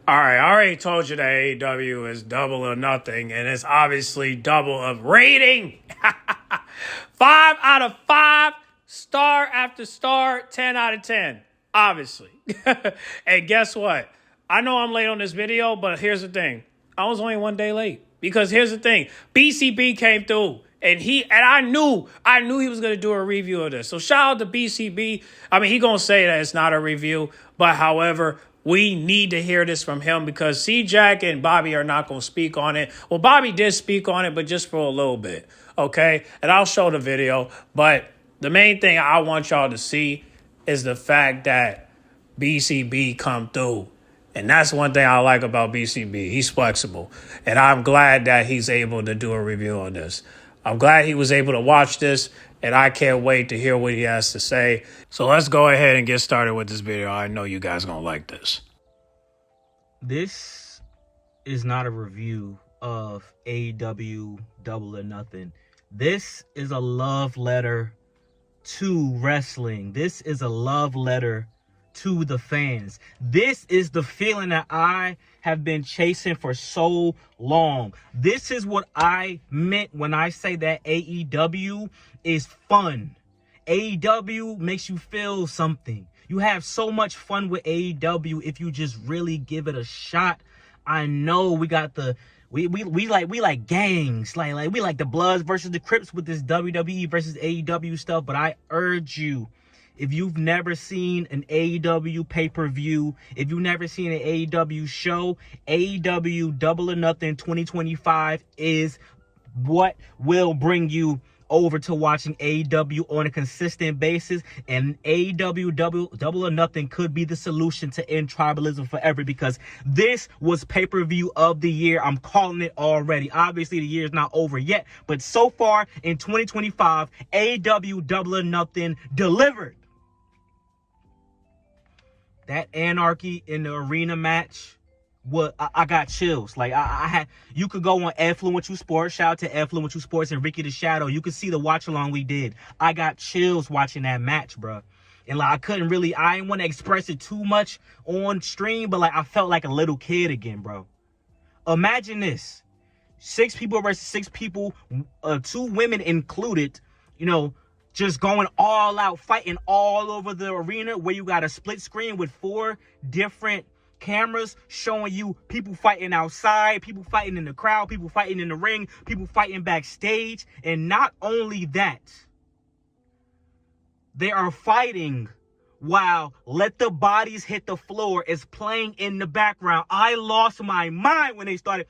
All right, I already told you that AEW is double or nothing, and it's obviously double of rating. 5 out of 5, star after star, 10 out of 10, obviously. And guess what? I know I'm late on this video, but here's the thing. I was only 1 day late. Because here's the thing. BCB came through. And I knew he was gonna do a review of this. So shout out to BCB. I mean, he gonna say that it's not a review, but however, we need to hear this from him because C-Jack and Bobby are not gonna speak on it. Well, Bobby did speak on it, but just for a little bit, okay? And I'll show the video. But the main thing I want y'all to see is the fact that BCB come through. And that's one thing I like about BCB. He's flexible. And I'm glad that he's able to do a review on this. I'm glad he was able to watch this, and I can't wait to hear what he has to say. So let's go ahead and get started with this video. I know you guys are going to like this. This is not a review of AEW Double or Nothing. This is a love letter to wrestling. This is a love letter to the fans. This is the feeling that I have been chasing for so long. This is what I meant when I say that AEW is fun. AEW makes you feel something. You have so much fun with AEW if you just really give it a shot. I know we got the we like gangs, like we like the Bloods versus the Crips with this WWE versus AEW stuff, but I urge you, if you've never seen an AEW pay-per-view, if you've never seen an AEW show, AEW Double or Nothing 2025 is what will bring you over to watching AEW on a consistent basis. And AEW Double or Nothing could be the solution to end tribalism forever, because this was pay-per-view of the year. I'm calling it already. Obviously, the year is not over yet, but so far in 2025, AEW Double or Nothing delivered. That anarchy in the arena match, I got chills. Like I had, you could go on Influential Sports. Shout out to Influential Sports and Ricky the Shadow. You could see the watch along we did. I got chills watching that match, bro. And like I didn't want to express it too much on stream, but like I felt like a little kid again, bro. Imagine this: 6 people versus 6 people, 2 women included. You know, just going all out, fighting all over the arena, where you got a split screen with 4 different cameras showing you people fighting outside, people fighting in the crowd, people fighting in the ring, people fighting backstage. And not only that, they are fighting while Let the Bodies Hit the Floor is playing in the background. I lost my mind when they started.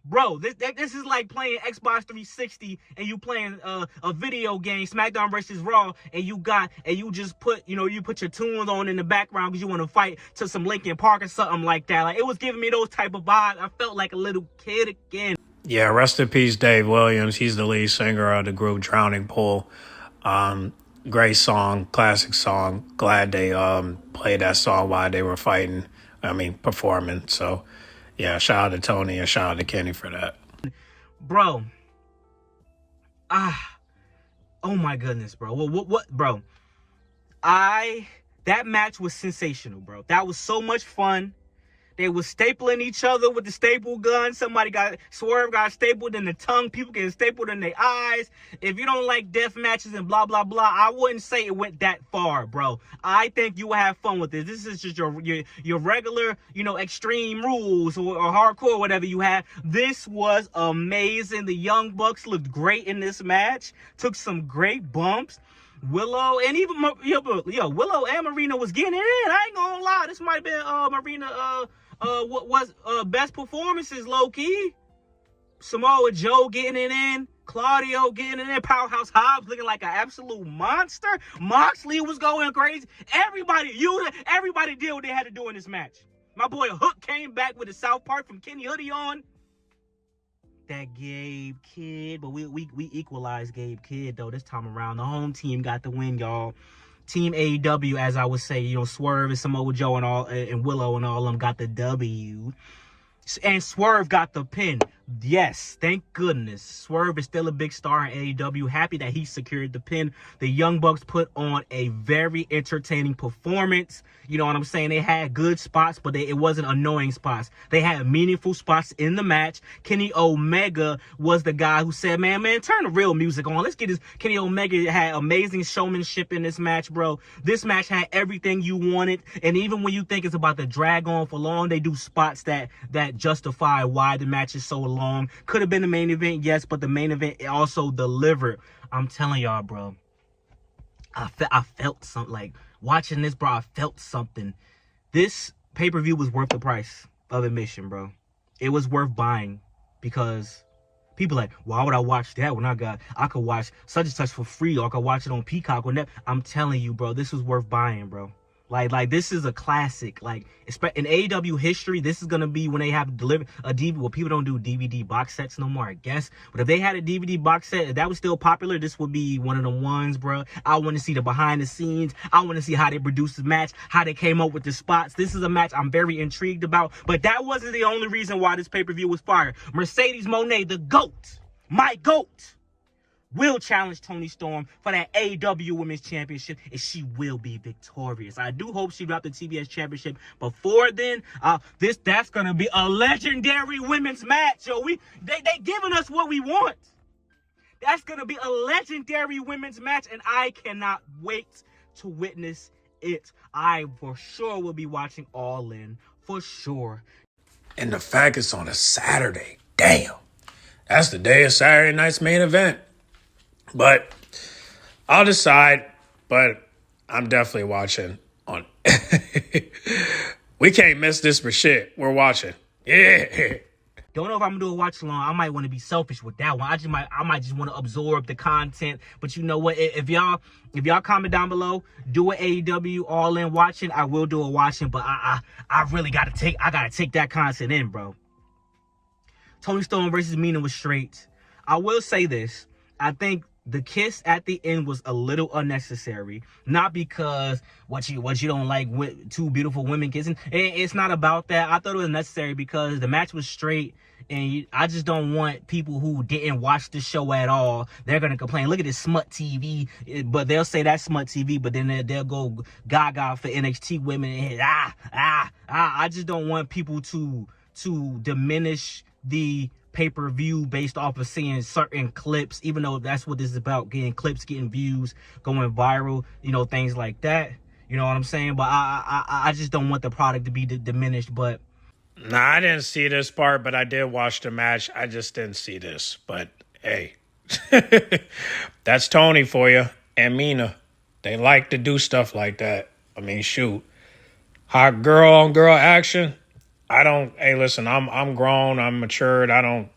Bro, this is like playing Xbox 360 and you playing a video game, SmackDown versus Raw, and you just put, you put your tunes on in the background because you want to fight to some Linkin Park or something like that. Like, it was giving me those type of vibes. I felt like a little kid again. Yeah, rest in peace, Dave Williams. He's the lead singer of the group Drowning Pool. Great song, classic song. Glad they played that song while they were performing. So yeah, shout out to Tony and shout out to Kenny for that. Bro. Oh my goodness, bro. What, bro? That match was sensational, bro. That was so much fun. They was stapling each other with the staple gun. Swerve got stapled in the tongue. People getting stapled in their eyes. If you don't like death matches and blah, blah, blah, I wouldn't say it went that far, bro. I think you will have fun with this. This is just your regular, extreme rules or hardcore, whatever you have. This was amazing. The Young Bucks looked great in this match. Took some great bumps. Willow and even Willow and Marina was getting it in. I ain't gonna lie. This might have been Marina what was best performances, low key. Samoa Joe getting it in, Claudio getting it in, Powerhouse Hobbs looking like an absolute monster. Moxley was going crazy. Everybody did what they had to do in this match. My boy Hook came back with the South Park from Kenny Hoodie on. That Gabe Kidd, but we equalized Gabe Kidd though this time around. The home team got the win, y'all. Team AEW, as I would say, Swerve and Samoa Joe and Willow and all of them got the W. And Swerve got the pin. Yes, thank goodness. Swerve is still a big star in AEW. Happy that he secured the pin. The Young Bucks put on a very entertaining performance. You know what I'm saying? They had good spots, but it wasn't annoying spots. They had meaningful spots in the match. Kenny Omega was the guy who said, man, turn the real music on. Let's get this. Kenny Omega had amazing showmanship in this match, bro. This match had everything you wanted. And even when you think it's about to drag on for long, they do spots that justify why the match is so long. Could have been the main event, yes, but the main event also delivered. I'm telling y'all, bro. I felt something. Like, watching this, bro, I felt something. This pay-per-view was worth the price of admission, bro. It was worth buying because people like, why would I watch that when I could watch such and such for free, or I could watch it on Peacock or net. I'm telling you, bro, this was worth buying, bro. Like this is a classic. Like, in AEW history, this is gonna be when they have delivered a DVD. Well, people don't do DVD box sets no more, I guess. But if they had a DVD box set, if that was still popular, this would be one of the ones, bro. I want to see the behind the scenes. I want to see how they produced the match, how they came up with the spots. This is a match I'm very intrigued about. But that wasn't the only reason why this pay-per-view was fire. Mercedes Moné, the GOAT, my GOAT, will challenge Toni Storm for that AEW Women's Championship, and she will be victorious. I do hope she dropped the TBS Championship before then. That's gonna be a legendary women's match, yo. They giving us what we want. That's gonna be a legendary women's match, and I cannot wait to witness it. I for sure will be watching All In, for sure. And the fact it's on a Saturday, damn, that's the day of Saturday night's main event. But I'll decide, but I'm definitely watching on. We can't miss this for shit. We're watching. Yeah. Don't know if I'm gonna do a watch along. I might want to be selfish with that one. I might just want to absorb the content. But you know what? If y'all comment down below, do an AEW All In watching, I will do a watching. But I really gotta take that content in, bro. Toni Storm versus Mina was straight. I will say this. I think the kiss at the end was a little unnecessary. Not because what you don't like two beautiful women kissing. It's not about that. I thought it was necessary because the match was straight, and I just don't want people who didn't watch the show at all. They're gonna complain. Look at this smut TV, but they'll say that's smut TV, but then they'll go gaga for NXT women. And I just don't want people to diminish the pay-per-view based off of seeing certain clips, even though that's what this is about, getting clips, getting views, going viral, things like that. You know what I'm saying? But I just don't want the product to be diminished. But nah, I didn't see this part, but I did watch the match. I just didn't see this. But hey, that's Tony for you and Mina. They like to do stuff like that. I mean, shoot, hot girl on girl action. Hey, listen, I'm grown, I'm matured, I'm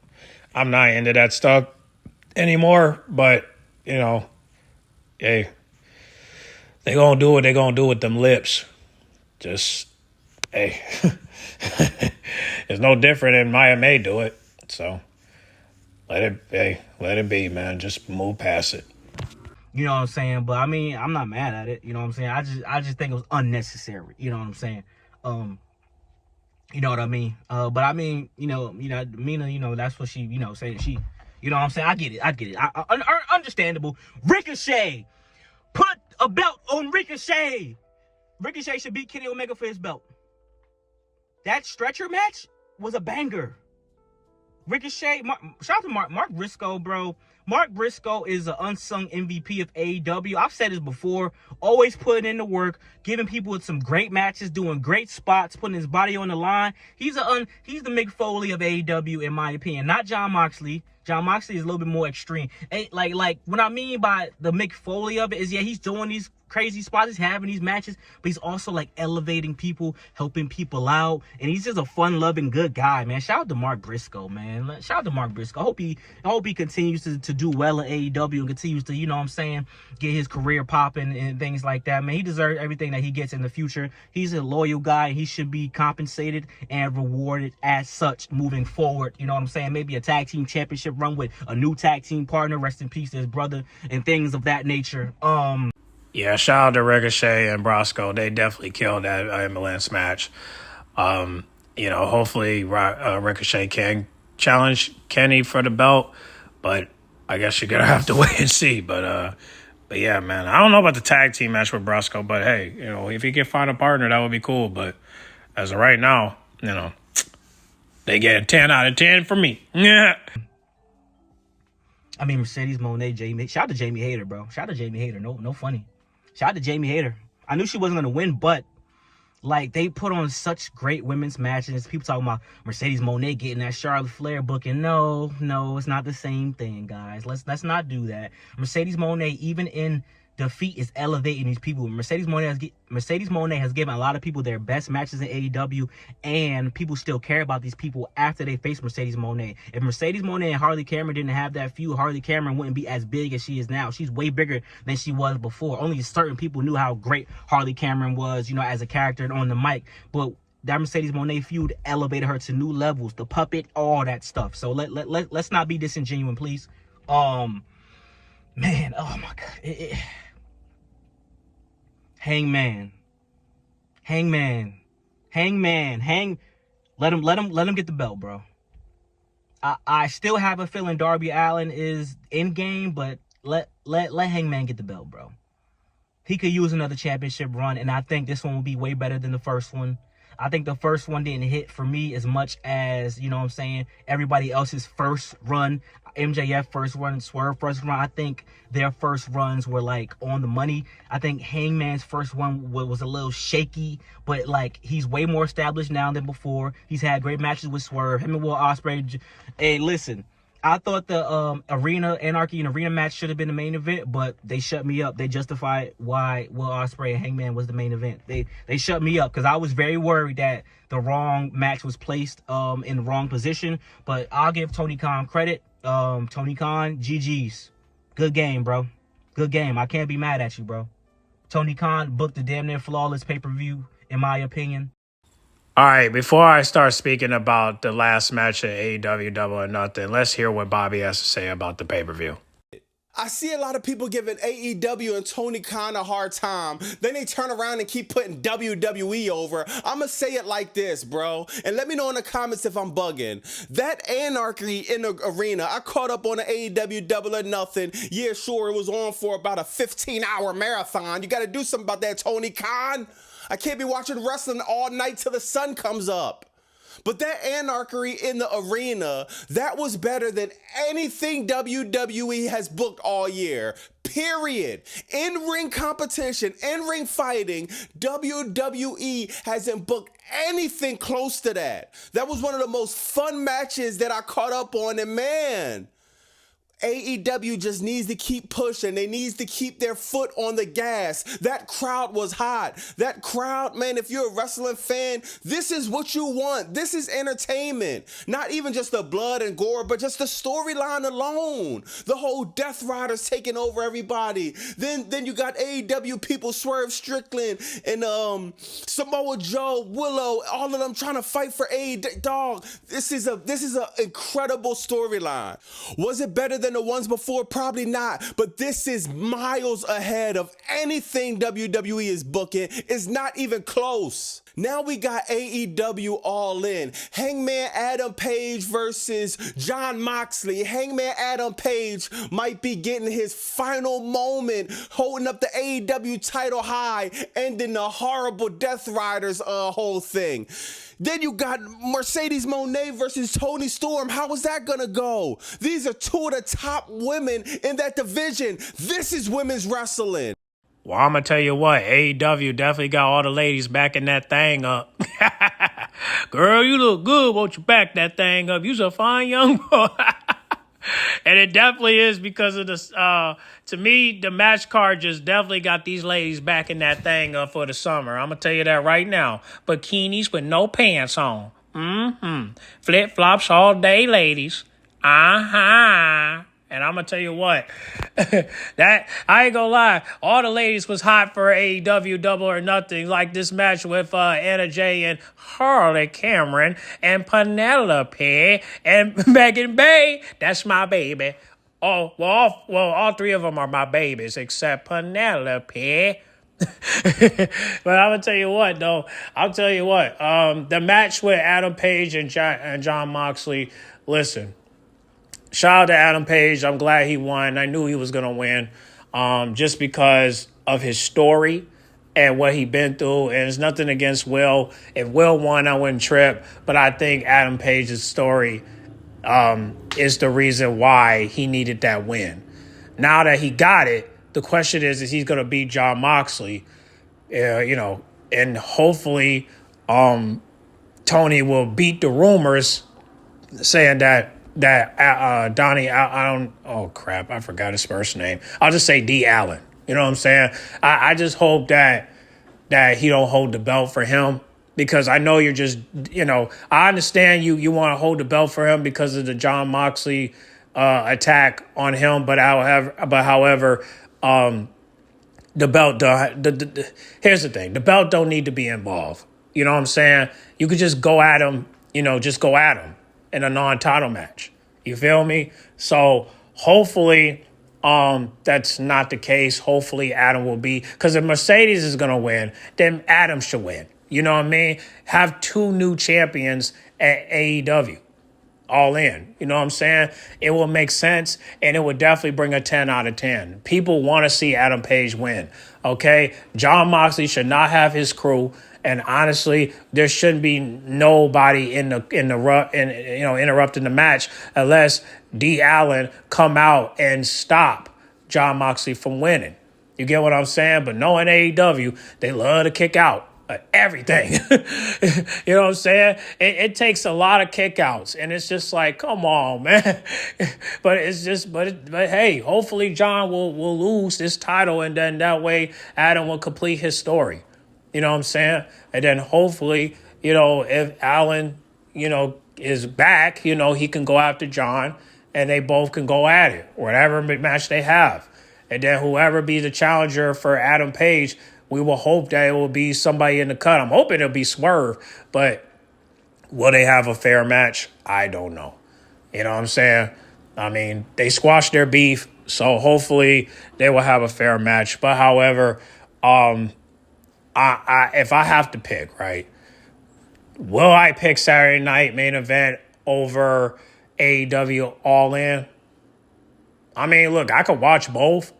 not into that stuff anymore, but, hey, they gonna do what they gonna do with them lips. Just, hey, it's no different than Maya May do it, so let it be, man, just move past it. You know what I'm saying? But, I mean, I'm not mad at it, you know what I'm saying? I just think it was unnecessary, you know what I'm saying? You know what I mean? But I mean, Mina, that's what she, saying. She, you know what I'm saying? I get it. Understandable. Ricochet. Put a belt on Ricochet. Ricochet should beat Kenny Omega for his belt. That stretcher match was a banger. Ricochet, shout out to Mark Briscoe, bro. Mark Briscoe is an unsung MVP of AEW. I've said this before. Always putting in the work, giving people some great matches, doing great spots, putting his body on the line. He's the Mick Foley of AEW, in my opinion. Not Jon Moxley. Jon Moxley is a little bit more extreme. Like what I mean by the Mick Foley of it is, yeah, he's doing these crazy spots, he's having these matches, but he's also like elevating people, helping people out, and he's just a fun-loving, good guy, man. Shout out to Mark Briscoe, man. Shout out to Mark Briscoe. I hope he continues to do well in AEW and continues to, you know what I'm saying, get his career popping and things like that, man. He deserves everything that he gets in the future. He's a loyal guy. He should be compensated and rewarded as such moving forward. You know what I'm saying? Maybe a tag team championship run with a new tag team partner, rest in peace to his brother, and things of that nature. Yeah, shout out to Ricochet and Brosco. They definitely killed that ambulance match. Hopefully Ricochet can challenge Kenny for the belt, but I guess you're gonna have to wait and see. But yeah, man, I don't know about the tag team match with Brusco, but hey, if he can find a partner, that would be cool. But as of right now, they get a 10 out of 10 for me. Yeah. I mean, Mercedes Moné, Jamie. Shout out to Jamie Hayter, bro. Shout out to Jamie Hayter. No funny. Shout out to Jamie Hayter. I knew she wasn't gonna win, but like they put on such great women's matches. People talking about Mercedes Moné getting that Charlotte Flair booking. No, it's not the same thing, guys. Let's not do that. Mercedes Moné, even in defeat, is elevating these people. Mercedes Moné has given a lot of people their best matches in AEW, and people still care about these people after they face Mercedes Moné. If Mercedes Moné and Harley Cameron didn't have that feud, Harley Cameron wouldn't be as big as she is now. She's way bigger than she was before. Only certain people knew how great Harley Cameron was, as a character and on the mic. But that Mercedes Moné feud elevated her to new levels. The puppet, all that stuff. So let's not be disingenuous, please. Man, oh my God. Hangman. Let him get the belt, bro. I still have a feeling Darby Allin is in game, but let Hangman get the belt, bro. He could use another championship run, and I think this one will be way better than the first one. I think the first one didn't hit for me as much as, everybody else's first run. MJF first run, Swerve first run. I think their first runs were like on the money. I think Hangman's first one was a little shaky, but like he's way more established now than before. He's had great matches with Swerve. Him and Will Ospreay. Hey, listen, I thought the Anarchy and Arena match should have been the main event, but they shut me up. They justified why Will Ospreay and Hangman was the main event. They shut me up because I was very worried that the wrong match was placed in the wrong position. But I'll give Tony Khan credit. Tony Khan, GG's. Good game, bro. Good game. I can't be mad at you, bro. Tony Khan booked a damn near flawless pay-per-view, in my opinion. All right, before I start speaking about the last match at AEW Double or Nothing, let's hear what Bobby has to say about the pay-per-view. I see a lot of people giving AEW and Tony Khan a hard time. Then they turn around and keep putting WWE over. I'm going to say it like this, bro. And let me know in the comments if I'm bugging. That Anarchy in the arena, I caught up on the AEW Double or Nothing. Yeah, sure, it was on for about a 15-hour marathon. You got to do something about that, Tony Khan. I can't be watching wrestling all night till the sun comes up. But that Anarchy in the arena, that was better than anything WWE has booked all year. Period. In-ring competition, in-ring fighting, WWE hasn't booked anything close to that. That was one of the most fun matches that I caught up on, and man, AEW just needs to keep pushing. They needs to keep their foot on the gas. That crowd was hot. That crowd, man, if you're a wrestling fan, this is what you want. This is entertainment. Not even just the blood and gore, but just the storyline alone. The whole Death Riders taking over everybody. Then you got AEW people, Swerve Strickland and Samoa Joe, Willow, all of them trying to fight for AEW. Dog, this is an incredible storyline. Was it better than the ones before? Probably not, but this is miles ahead of anything WWE is booking. It's not even close. Now we got AEW All In. Hangman Adam Page versus Jon Moxley. Hangman Adam Page might be getting his final moment, holding up the AEW title high, ending the horrible Death Riders whole thing. Then you got Mercedes Moné versus Toni Storm. How is that gonna go? These are two of the top women in that division. This is women's wrestling. Well, I'm going to tell you what, AEW definitely got all the ladies backing that thing up. Girl, you look good. Won't you back that thing up? You's a fine young boy. And it definitely is because of this. To me, the match card just definitely got these ladies backing that thing up for the summer. I'm going to tell you that right now. Bikinis with no pants on. Flip-flops all day, ladies. And I'm going to tell you what, that I ain't going to lie. All the ladies was hot for AEW Double or Nothing, like this match with Anna Jay and Harley Cameron and Penelope and Megan Bay. That's my baby. Oh, all three of them are my babies except Penelope. But I'm gonna tell you what, though. I'll tell you what. The match with Adam Page and John Moxley. Listen, shout out to Adam Page. I'm glad he won. I knew he was gonna win, just because of his story and what he been through. And it's nothing against Will. If Will won, I wouldn't trip. But I think Adam Page's story is the reason why he needed that win. Now that he got it, the question is he's going to beat John Moxley, and hopefully Tony will beat the rumors saying that Donnie, oh crap, I forgot his first name. I'll just say D. Allen. You know what I'm saying? I just hope that he don't hold the belt for him, because I know you're just, I understand you want to hold the belt for him because of the John Moxley attack on him, but however, the belt. Here's the thing: the belt don't need to be involved. You know what I'm saying? You could just go at him. Just go at him in a non-title match. You feel me? So hopefully, that's not the case. Hopefully, Adam will be, because if Mercedes is gonna win, then Adam should win. You know what I mean? Have two new champions at AEW. All in. You know what I'm saying? It will make sense, and it would definitely bring a 10 out of 10. People want to see Adam Page win. Okay? John Moxley should not have his crew, and honestly, there shouldn't be nobody interrupting the match unless D. Allen come out and stop John Moxley from winning. You get what I'm saying? But knowing AEW, they love to kick out everything. You know what I'm saying? It takes a lot of kickouts, and it's just like, come on, man. But hey, hopefully John will lose this title, and then that way Adam will complete his story. You know what I'm saying? And then hopefully, if Allen, is back, he can go after John, and they both can go at it, whatever match they have. And then whoever be the challenger for Adam Page, we will hope that it will be somebody in the cut. I'm hoping it'll be Swerve, but will they have a fair match? I don't know. You know what I'm saying? I mean, they squashed their beef, so hopefully they will have a fair match. But however, if I have to pick, right, will I pick Saturday Night Main Event over AEW All In? I mean, look, I could watch both,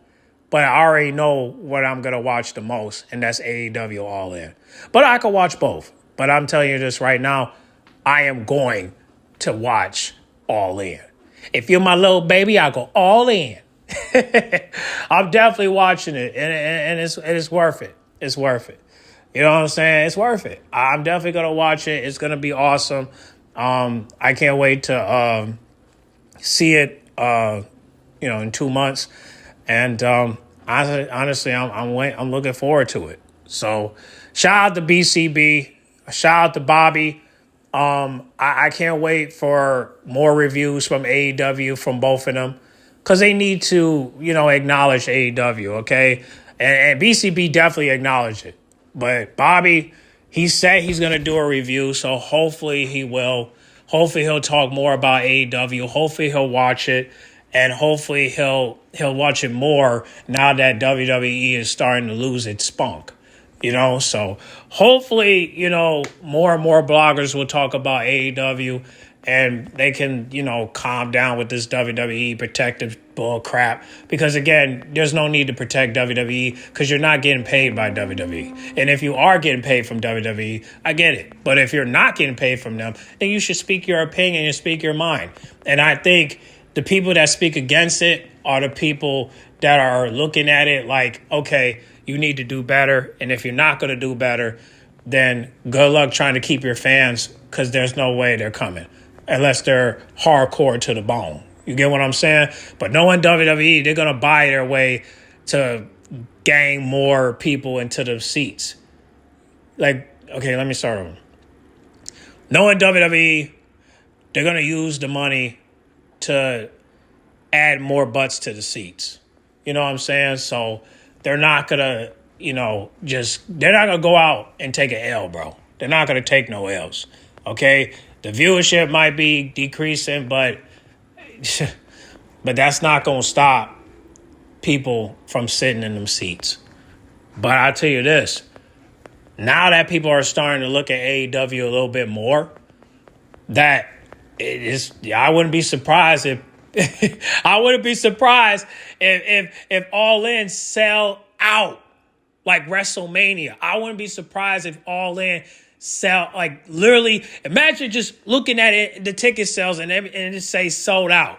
but I already know what I'm going to watch the most, and that's AEW All In. But I could watch both. But I'm telling you this right now, I am going to watch All In. If you're my little baby, I'll go all in. I'm definitely watching it, and it's worth it. It's worth it. You know what I'm saying? It's worth it. I'm definitely going to watch it. It's going to be awesome. I can't wait to see it, in 2 months. And honestly, I'm looking forward to it. So shout out to BCB. Shout out to Bobby. I can't wait for more reviews from AEW from both of them, because they need to, acknowledge AEW, okay? And BCB definitely acknowledged it. But Bobby, he said he's going to do a review, so hopefully he will. Hopefully he'll talk more about AEW. Hopefully he'll watch it. And hopefully he'll watch it more now that WWE is starting to lose its spunk. So hopefully, more and more bloggers will talk about AEW, and they can, calm down with this WWE protective bull crap. Because again, there's no need to protect WWE, because you're not getting paid by WWE. And if you are getting paid from WWE, I get it. But if you're not getting paid from them, then you should speak your opinion and speak your mind. And I think the people that speak against it are the people that are looking at it like, okay, you need to do better. And if you're not going to do better, then good luck trying to keep your fans, because there's no way they're coming unless they're hardcore to the bone. You get what I'm saying? But knowing WWE, they're going to buy their way to gang more people into the seats. Like, okay, let me start over. Knowing WWE, they're going to use the money to add more butts to the seats. You know what I'm saying? So they're not going to, they're not going to go out and take an L, bro. They're not going to take no L's. Okay? The viewership might be decreasing, but that's not going to stop people from sitting in them seats. But I'll tell you this. Now that people are starting to look at AEW a little bit more, that it is, I wouldn't be surprised if if All In sell out like WrestleMania. I wouldn't be surprised if All In sell, like, literally, imagine just looking at it, the ticket sales, and it say sold out.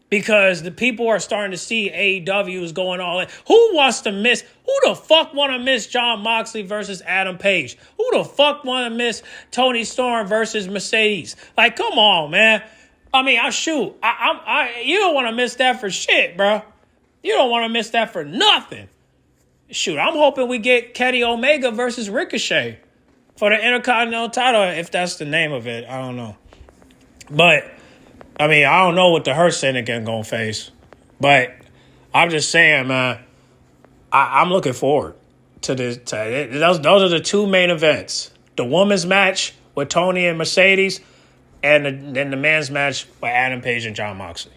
Because the people are starting to see AEW is going all in. Who the fuck want to miss Jon Moxley versus Adam Page? Who the fuck want to miss Tony Storm versus Mercedes? Like, come on, man. I mean, you don't want to miss that for shit, bro. You don't want to miss that for nothing. Shoot, I'm hoping we get Kenny Omega versus Ricochet for the Intercontinental title, if that's the name of it. I don't know. But I mean, I don't know what the Hurt Syndicate going to face. But I'm just saying, man, I'm looking forward to this. Those are the two main events. The women's match with Tony and Mercedes, and then the men's match with Adam Page and Jon Moxley.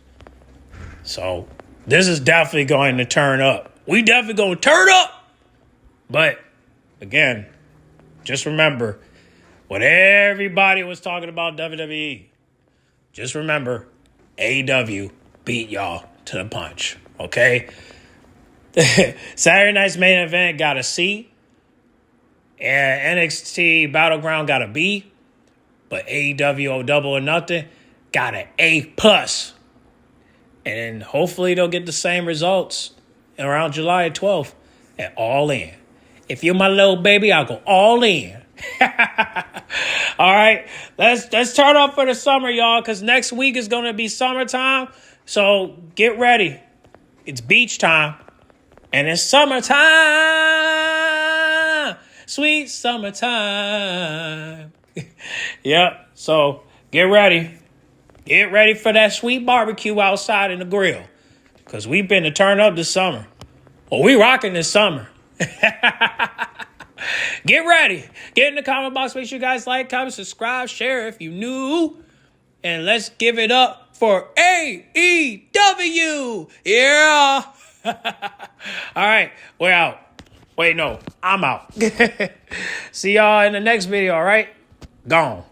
So this is definitely going to turn up. We definitely going to turn up. But, again, just remember, what everybody was talking about WWE, just remember, AEW beat y'all to the punch, okay? Saturday night's main event got a C, and NXT Battleground got a B, but AEW Double or Nothing got an A+. And hopefully they'll get the same results around July 12th at All In. If you're my little baby, I'll go all in. All right, let's turn up for the summer, y'all, because next week is going to be summertime. So get ready. It's beach time, and it's summertime. Sweet summertime. Yep, so get ready. Get ready for that sweet barbecue outside in the grill, because we've been to turn up this summer. Well, we rocking this summer. Get ready. Get in the comment box. Make sure you guys like, comment, subscribe, share if you new. And let's give it up for AEW. Yeah. All right. We're out. Wait, no. I'm out. See y'all in the next video, all right? Gone.